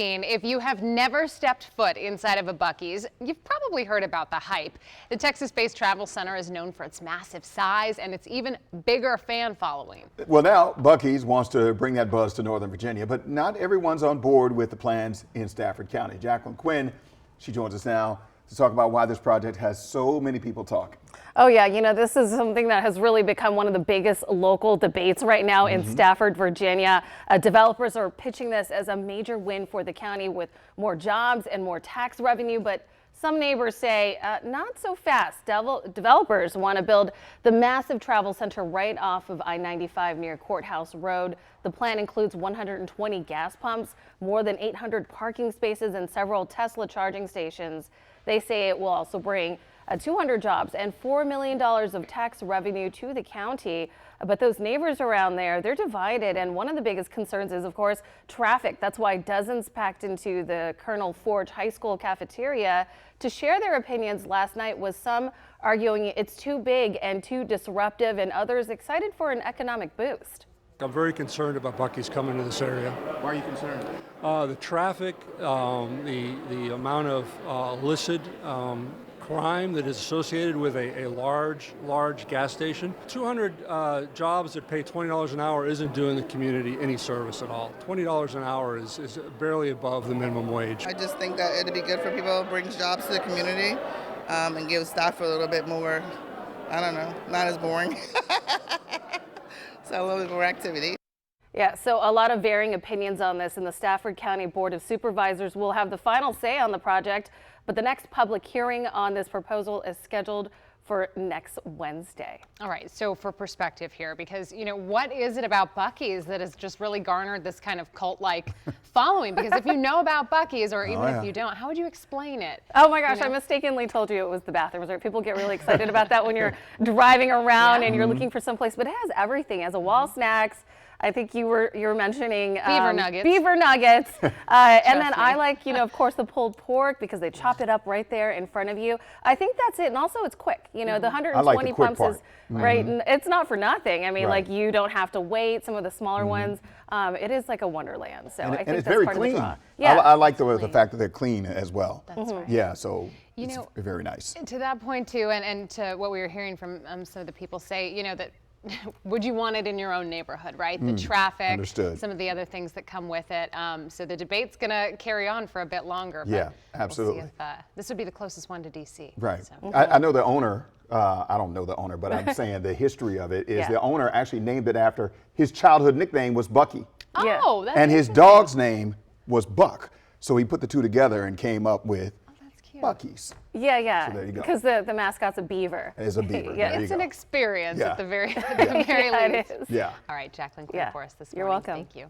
If you have never stepped foot inside of a Buc-ee's, you've probably heard about the hype. The Texas-based travel center is known for its massive size and its even bigger fan following. Well, now Buc-ee's wants to bring that buzz to Northern Virginia, but not everyone's on board with the plans in Stafford County. Jacqueline Quinn, she joins us now to talk about why this project has so many people talking. Oh yeah, this is something that has really become one of the biggest local debates right now in Stafford, Virginia. Developers are pitching this as a major win for the county with more jobs and more tax revenue, but some neighbors say not so fast. Developers want to build the massive travel center right off of I-95 near Courthouse Road. The plan includes 120 gas pumps, more than 800 parking spaces, and several Tesla charging stations. They say it will also bring 200 jobs and $4 million of tax revenue to the county. But those neighbors around there, they're divided. And one of the biggest concerns is, of course, traffic. That's why dozens packed into the Colonel Forge High School cafeteria to share their opinions last night, with some arguing it's too big and too disruptive, and others excited for an economic boost. I'm very concerned about Buc-ee's coming to this area. Why are you concerned? The traffic, the amount of illicit crime that is associated with a large gas station. 200 jobs that pay $20 an hour isn't doing the community any service at all. $20 an hour is barely above the minimum wage. I just think that it'd be good for people, brings jobs to the community, and gives staff a little bit more, I don't know, not as boring. So a little bit more activity. Yeah, so a lot of varying opinions on this, and the Stafford County Board of Supervisors will have the final say on the project, but the next public hearing on this proposal is scheduled for next Wednesday. All right, so for perspective here, because, what is it about Buc-ee's that has just really garnered this kind of cult-like following? Because if you know about Buc-ee's, or even if you don't, how would you explain it? Oh my gosh, I mistakenly told you it was the bathrooms. Right? People get really excited about that when you're driving around and you're looking for someplace, but it has everything. It has a wall snacks. I think you were mentioning beaver nuggets. Beaver nuggets, and then I like, of course, the pulled pork because they chop it up right there in front of you. I think that's it, and also it's quick. The 120 pumps is right. And it's not for nothing. I mean, like, you don't have to wait. Some of the smaller ones, it is like a wonderland. So I think it's that's very part clean. of the draw. Yeah, I like the fact that they're clean as well. That's right. Yeah, so it's very nice. To that point too, and to what we were hearing from some of the people say, that. Would you want it in your own neighborhood, right? The traffic, understood. Some of the other things that come with it. So the debate's going to carry on for a bit longer. Yeah, absolutely. We'll see if, this would be the closest one to D.C. Right. So. I know the owner. I don't know the owner, but I'm saying the history of it is the owner actually named it after his childhood nickname was Buc-ee. Oh, that's and his dog's name was Buck. So he put the two together and came up with Buc-ee's. Yeah. So there you go. Because the mascot's a beaver. It's a beaver. It's an experience at the very, least. It is. Yeah. All right, Jacqueline, for us this morning. You're welcome. Thank you.